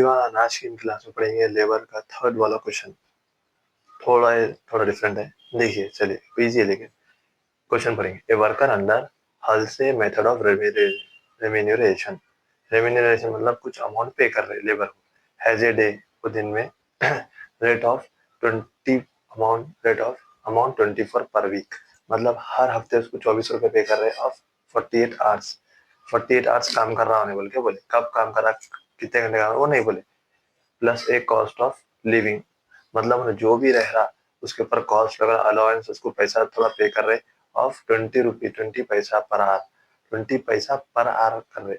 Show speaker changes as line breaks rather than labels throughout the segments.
Everyone, आज की class में पढ़ेंगे लेबर का थर्ड वाला क्वेश्चन। थोड़ा थोड़ा डिफरेंट है। देखिए, चलिए इजी है लेकिन क्वेश्चन पढ़ेंगे। ए वर्कर अंडर हल से मेथड ऑफ रेम्यूनरेशन। रेम्यूनरेशन मतलब कुछ अमाउंट पे कर रहे लेबर को। हैज ए डे को दिन में रेट ऑफ 20 अमाउंट 24 पर वीक, मतलब हर हफ्ते उसको 24 रुपए पे कर रहे ऑफ 48 आवर्स। 48 आवर्स काम कर रहा होने बोल के बोले, कब काम कर रहा, कितने घंटे काम वो नहीं बोले। प्लस एक कॉस्ट ऑफ लिविंग, मतलब उन्हें जो भी रह रहा उसके ऊपर कॉस्ट वगैरह अलाउंस उसको पैसा थोड़ा पे कर रहे ऑफ 20 रुपी 20 पैसा पर आवर। 20 पैसा पर आवर कर रहे,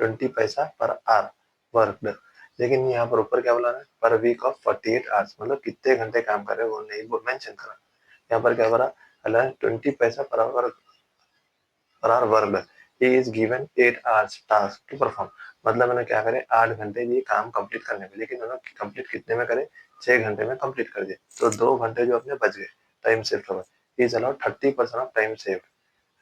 20 पैसा पर आवर वर्क। लेकिन यहाँ पर ऊपर क्या बोला है, पर वीक ऑफ 48 आवर्स, मतलब कितने घंटे काम कर रहे वो नहीं वो मेंशन करा। यहाँ पर क्या बोला, अलाउंस 20 पैसा per hour work. He is given 8 hours task to perform, मतलब मैंने क्या करे 8 घंटे ये काम कंप्लीट करने में, लेकिन उन्होंने कंप्लीट कितने में करे, 6 घंटे में कंप्लीट कर दिए, तो 2 घंटे जो अपने बच गए, टाइम सेव हुआ। He is allowed 30% of time save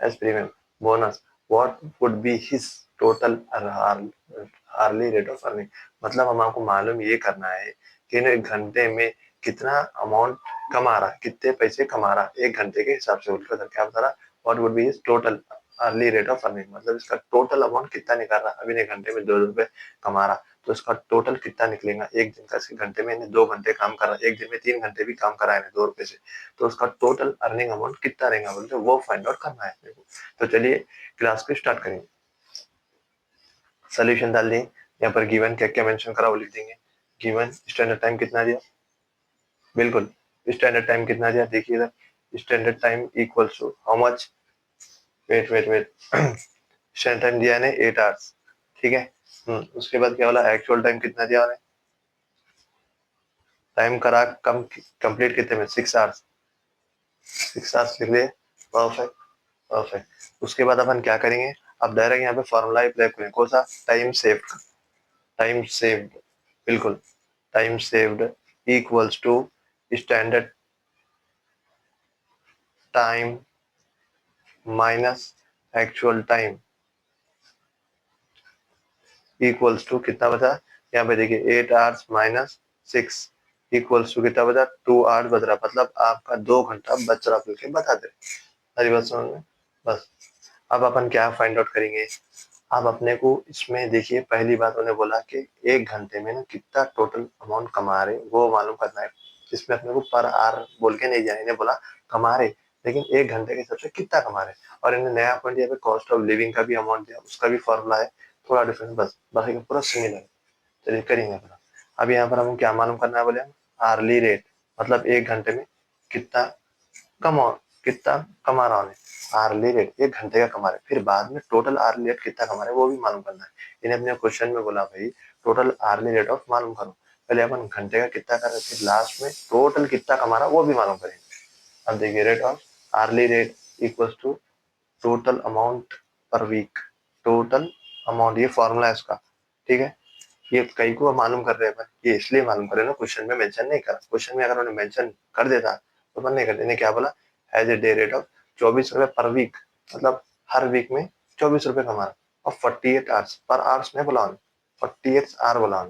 as premium bonus. What would be his total hourly rate of earning, मतलब हम आपको मालूम ये करना है कि एक घंटे में कितना अमाउंट कमा रहा, कितने पैसे कमा रहा एक घंटे के हिसाब से। उनका क्या बता रहा, what would be his total early rate of earning, मतलब इसका टोटल अमाउंट कितना निकाल रहा। अभी एक घंटे में 2 रुपए कमा रहा, तो इसका टोटल कितना निकलेगा एक दिन का। घंटे में 2 घंटे काम कर रहा, एक दिन में 3 घंटे भी काम करा है 2 रुपए से, तो उसका टोटल अर्निंग अमाउंट कितना रहेगा बोलते वो फाइंड आउट करना है अपने को। तो चलिए क्लास को स्टार्ट करेंगे। सोल्यूशन डाल दिए, यहाँ पर गिवन क्या क्या मेंशन करा वो लिख देंगे। गिवन स्टैंडर्ड टाइम कितना दिया, बिल्कुल स्टैंडर्ड टाइम कितना दिया, देखिए इधर standard time equals to how much, wait standard time दिया है 8 आवर्स, ठीक है। उसके बाद क्या बोला, एक्चुअल टाइम कितना दिया उन्हें, टाइम करा कम कंप्लीट कितने में 6 आवर्स, 6 आवर्स लिख लिए। Perfect perfect. उसके बाद अपन क्या करेंगे, अब डायरेक्ट यहाँ पे फॉर्मूला अप्लाई करेंगे, कौन सा, टाइम सेव्ड का। टाइम सेव्ड, बिल्कुल time saved equals to standard time minus actual time equals to कितना बचा, यहाँ पे देखिए 8 आवर्स माइनस 6 इक्वल्स टू कितना बचा, 2 आवर्स बच रहा, मतलब आपका 2 घंटा बच रहा बोल के बता दे। सारी बात समझ में, बस। अब अपन क्या फाइंड आउट करेंगे, अब अपने को इसमें देखिए पहली बात उन्होंने बोला कि एक घंटे में ना कितना टोटल अमाउंट कमा रहे वो मालूम करना है। इसमें अपने को पर आवर बोल के नहीं जाना, इन्हें बोला कमा रहे, लेकिन एक घंटे के हिसाब से कितना कमा रहे। और इन्हें नया पॉइंट यहाँ पे कॉस्ट ऑफ लिविंग का भी अमाउंट दिया, उसका भी फॉर्मूला है, थोड़ा डिफरेंस बस, बाकी पूरा सिमिलर है। चलिए करेंगे अपना। अब यहाँ पर हमको क्या मालूम करना है, बोले हम आर्ली रेट, मतलब एक घंटे में कितना कमा, कितना कमा रहा है। आर्ली रेट एक घंटे का कमा रहे, फिर बाद में टोटल आर्ली रेट कितना कमा रहे वो भी मालूम करना है। इन्हें अपने क्वेश्चन में बोला भाई टोटल आर्ली रेट ऑफ मालूम करो, पहले अपन घंटे का कितना कर रहे, फिर लास्ट में टोटल कितना कमा रहा वो भी मालूम करेंगे। अब देखिए rate of hourly rate equals to total amount per week. Total amount ये फॉर्मूला है इसका, ठीक है। ये कई को मालूम कर रहे हैं, ये इसलिए मालूम कर रहे हैं ना, क्वेश्चन में मेंशन नहीं करा। क्वेश्चन में अगर उन्होंने मेंशन कर देता तो अपन नहीं करते। क्या बोला, has a day rate of 24 रुपए पर वीक, मतलब हर वीक में 24 रुपए कमा रहा, और 48 आवर्स पर आवर्स में बोला, 48 आवर बोला।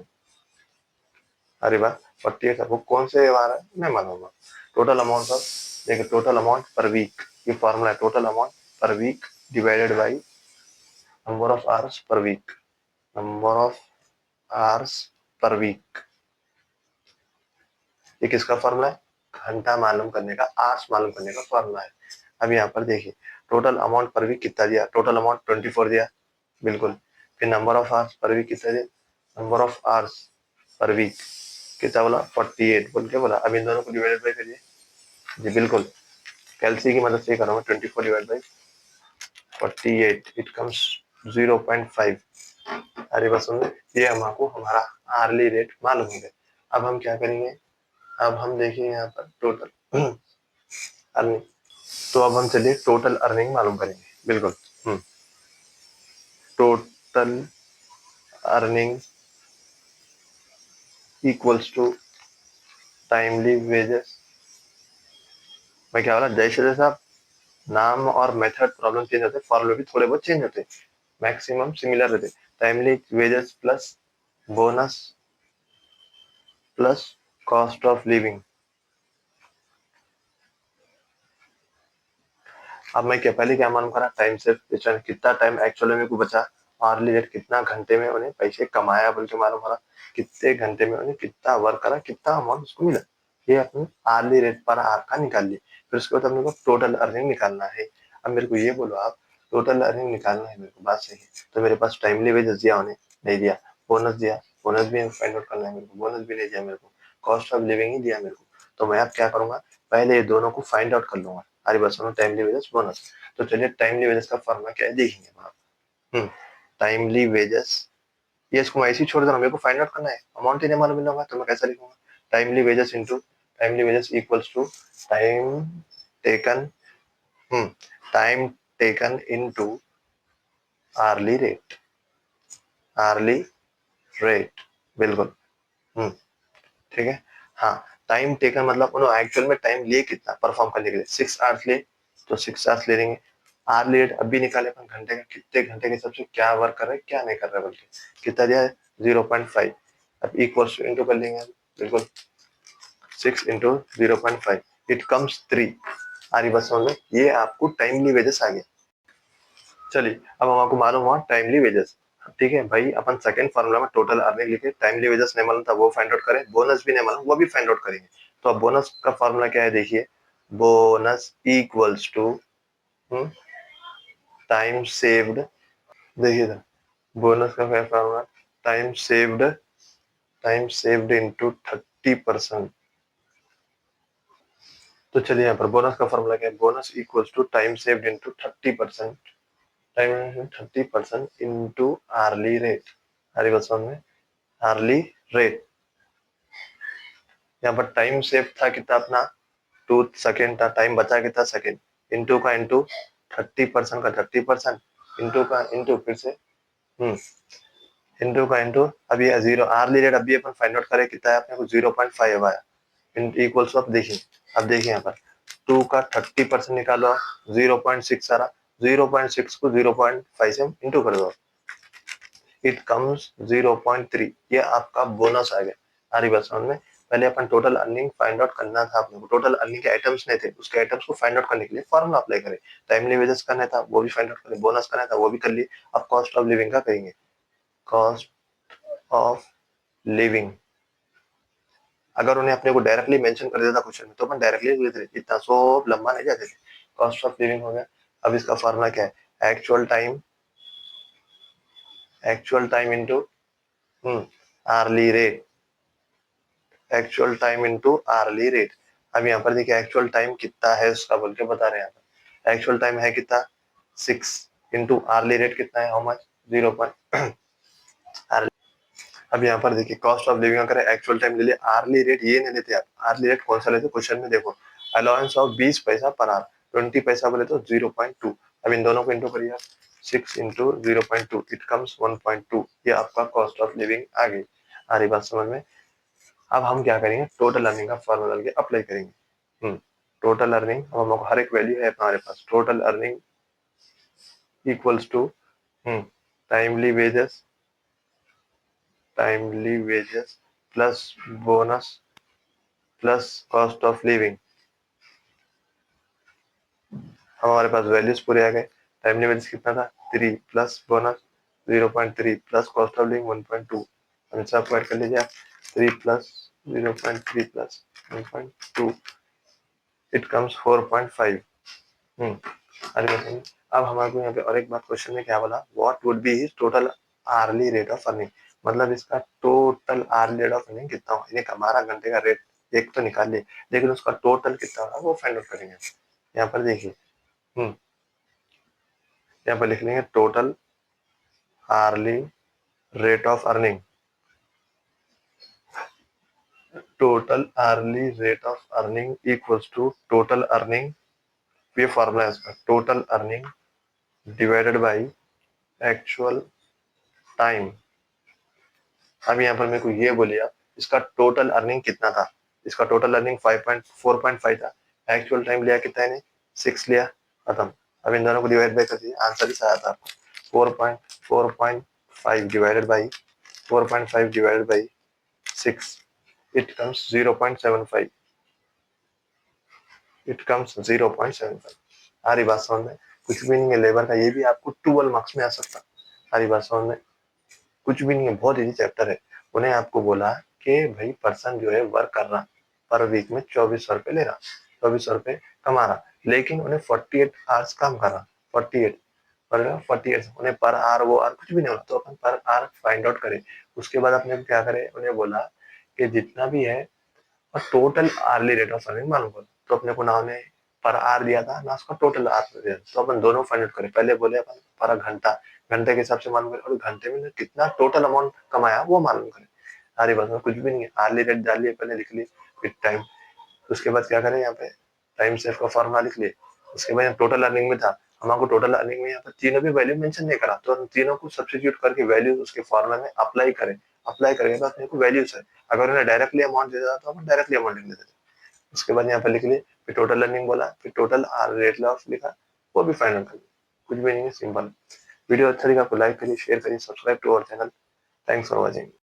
अरे बात 48 वो कौन से वार है नहीं मालूम। टोटल अमाउंट ऑफ, देखिए टोटल अमाउंट पर वीक, ये फॉर्मूला है, total amount per week divided by number of hours per week, number of hours per week. ये किसका फॉर्मूला है, घंटा मालूम करने का, आवर्स मालूम करने का फॉर्मूला है। अब यहाँ पर देखिए टोटल अमाउंट पर वीक कितना दिया, टोटल अमाउंट 24 दिया, बिल्कुल। फिर number of hours per week कितना दिया, number of hours per week कितना बोला 48 बोल के बोला। अब इन दोनों को डिवाइडेड बाई करिए, जी बिल्कुल कैलसी की मदद से करूंगा, 24 डिवाइड बाई 48 इट कम्स 0.5। अरे बस सुन, ये हमको हमारा आर्ली रेट मालूम हो गया। अब हम क्या करेंगे, अब हम देखिए यहाँ पर टोटल अर्निंग, तो अब हम चलिए टोटल अर्निंग मालूम करेंगे, बिल्कुल। Total earning equals to timely wages. मैं क्या बोला, जैसे जैसे आप नाम और मेथड प्रॉब्लम चेंज होते, फॉर्मूले भी थोड़े बहुत चेंज होते, मैक्सिमम सिमिलर रहते। Timely wages plus bonus plus cost of living. अब मैं क्या पहले क्या मालूम करा, टाइम से कितना टाइम एक्चुअली मेरे को बचा, आर्ली रेट कितना घंटे में उन्हें पैसे कमाया बोल के मालूम करा, कितने घंटे में उन्हें कितना वर्क करा, कितना अमाउंट उसको मिला, ये अपने आर्ली रेट पर आर का निकाल ली। फिर उसके बाद अपने को टोटल अर्निंग निकालना है। अब मेरे को ये बोलो आप, टोटल अर्निंग निकालना है मेरे को, बात सही है। तो मेरे पास टाइमली वेजेस दिया उन्हें, नहीं दिया, बोनस दिया, बोनस भी फाइंड आउट करना है मेरे को, बोनस भी नहीं दिया मेरे को, कॉस्ट ऑफ लिविंग ही दिया मेरे को। तो मैं अब क्या करूंगा, पहले ये दोनों को फाइंड आउट कर लूंगा। अरे बस सुनो, टाइमली वेजेस बोनस। तो चलिए टाइमली वेजेस का फॉर्मूला क्या है देखेंगे आप। टाइमली वेजेस, ये इसको मैं ऐसे ही छोड़ देना, मेरे को फाइंड आउट करना है, अमाउंट ही नहीं मालूम मिला होगा तो मैं कैसे लिखूंगा, timely wages into timely wages equals to time taken, time taken into hourly rate, hourly rate, बिल्कुल। हम्म ठीक है। हाँ, टाइम टेकन मतलब उन्होंने एक्चुअल में टाइम लिए कितना परफॉर्म करने के लिए, 6 आवर्स लिए, तो 6 आवर्स ले लेंगे। आर्ली रेट अभी निकाले अपन घंटे का, कितने घंटे के हिसाब से क्या वर्क कर रहा है क्या नहीं कर रहा है, बल्कि कितना दिया है 0.5। अब इक्वल टू इंटू कर लेंगे हम, बिल्कुल 6 इंटू 0.5 इट कम्स 3। आ रही बस समझ में, ये आपको टाइमली वेजेस आ गया। चलिए अब हम आपको मालूम हुआ टाइमली वेजेस। ठीक है भाई, अपन सेकंड फार्मूला में टोटल अर्निंग लिखे, टाइमली वेजेस नहीं मालूम था वो फाइंड आउट करें, बोनस भी नहीं मालूम वो भी फाइंड आउट करेंगे। तो अब बोनस का फार्मूला क्या है देखिए, bonus equals to time saved, देखिए था बोनस का क्या formula, time saved, time saved into 30%। तो चलिए यहाँ पर बोनस का फार्मूला क्या है, bonus equals to time saved into 30%, time 30% into hourly rate. हरी बात समझ में, आर्ली रेट। यहाँ पर टाइम सेव था कितना अपना, 2 सेकेंड था, टाइम बचा कितना सेकेंड, इंटू का इंटू 30% का 30%, इंटू का इंटू फिर से इंटू का इंटू, अभी जीरो आर्ली रेट अभी अपन फाइंड आउट करें कितना है अपने को 0.5 आया, इक्वल्स ऑफ देखिए, अब देखिए यहाँ पर 2 का 30% निकालो, 0.6 आ रहा, 0.6 को 0.5 से इंटू कर दो, इट कम्स 0.3, ये आपका बोनस आ गया। आ रही बात समझ में, पहले अपन टोटल अर्निंग फाइंड आउट करना था अपने को, टोटल अर्निंग के आइटम्स नहीं थे, उसके आइटम्स को फाइंड आउट करने के लिए फॉर्मूला अप्लाई करें, टाइमली वेजेस करना था वो भी फाइंड आउट करें, बोनस करना था वो भी कर लिए, अब कॉस्ट ऑफ लिविंग का करेंगे। कॉस्ट ऑफ लिविंग, अगर उन्हें अपने को डायरेक्टली मेंशन कर देता क्वेश्चन में तो अपन डायरेक्टली लिख देते, इतना सो लंबा नहीं जाते थे। कॉस्ट ऑफ लिविंग हो गया। अब इसका फॉर्मूला क्या है, actual time, actual time into hourly rate, actual time into hourly rate. अब यहाँ पर देखिए एक्चुअल टाइम कितना है उसका बोल के बता रहे हैं, यहाँ पर एक्चुअल टाइम है कितना 6, इंटू आर्ली रेट कितना है, हाउ मच 0. अब यहाँ पर देखिए कॉस्ट ऑफ लिविंग अगर एक्चुअल टाइम ले लिया, आर्ली रेट ये नहीं लेते आप, आर्ली रेट कौन सा लेते क्वेश्चन में देखो, अलाउंस ऑफ 20 पैसा पर आवर, 20 पैसा बोले तो 0.2। अब इन दोनों को इंटू करिए, 6 इंटू 0.2 इट कम्स 1.2, ये आपका कॉस्ट ऑफ लिविंग आ गई। आ रही बात समझ में। अब हम क्या करेंगे, टोटल अर्निंग का फॉर्मूला लेके अप्लाई करेंगे। टोटल अर्निंग, अब हमको हर एक वैल्यू है हमारे पास, total earning equals to timely wages, timely wages plus bonus plus cost of living. हमारे पास वैल्यूज पूरे आ गए, टाइमली वेजेस कितना था 3 plus bonus 0.3 plus cost of living 1.2, हम सब ऐड कर लीजिए, 3 प्लस 0.3 प्लस 1.2 इट कम्स 4.5। अरे बताइए, अब हमारे को यहाँ पे और एक बात क्वेश्चन में क्या बोला, what would be his total hourly rate of earning, मतलब इसका total hourly rate of earning कितना हो, इन्हें 12 घंटे का रेट एक तो निकाल लिए, लेकिन उसका टोटल कितना होगा वो फाइंड आउट करेंगे। यहाँ पर देखिए, यहाँ पर लिख लेंगे total hourly rate of earning, total hourly rate of earning equals to total earning, ये फॉर्मूला है इसका, total earning divided by actual time. अब यहाँ पर मेरे को ये बोलिए आप, इसका टोटल अर्निंग कितना था, इसका टोटल अर्निंग 4.5 था, एक्चुअल टाइम लिया कितना है 6 लिया, खत्म। अब इन दोनों को डिवाइड बाई कर दिए, आंसर इस आया था 4.5 divided by 4.5 divided by 6 it comes 0.75, it comes 0.75। आ रही बात समझ में? कुछ भी नहीं है लेबर का, ये भी आपको 12 मार्क्स में आ सकता। आ रही बात समझ में? कुछ भी नहीं है, बहुत इजी चैप्टर है। उन्हें आपको बोला कि भाई पर्सन जो है वर्क कर रहा, पर वीक में 2400 रुपये ले रहा, 2400 रुपये कमा रहा, लेकिन उन्हें 48 आवर्स काम कर रहा, 48 पर 48 उन्हें पर आवर वो आर कुछ भी नहीं होगा, तो अपन पर आवर फाइंड आउट करें। उसके बाद अपने क्या करें, उन्हें बोला कि जितना भी है और total hourly rate of earning मालूम करो। तो अपने को ना उन्हें पर आवर दिया था ना उसका टोटल आवर दिया था, तो अपन दोनों फाइंड आउट करें। पहले बोले अपन पर घंटा, घंटे के हिसाब से मालूम करें, और घंटे में कितना टोटल अमाउंट कमाया वो मालूम करें। अरे बस में कुछ भी नहीं है, आर्ली रेट डाल लिए पहले, लिख लिए, फिर टाइम। उसके बाद क्या करें, यहाँ पे टाइम सेफ का फॉर्मूला लिख लिए। उसके बाद टोटल अर्निंग में था, हमारे टोटल अर्निंग में यहाँ पर तीनों भी वैल्यू मेंशन नहीं करा, तो हम तीनों को सब्स्टिट्यूट करके वैल्यू उसके फॉर्मूला में अप्लाई करें। अप्लाई करने के बाद मेरे को वैल्यूज है, अगर उन्हें डायरेक्टली अमाउंट दे देता तो अपन डायरेक्टली अमाउंट लिख देते। उसके बाद यहाँ पर लिख लिए, फिर टोटल अर्निंग बोला, फिर टोटल रेट लॉस लिखा, वो भी फाइनल कर लिया। कुछ भी नहीं है, सिंपल। वीडियो अच्छा लगा तो लाइक करिए, शेयर करिए, subscribe to our channel. Thanks for watching.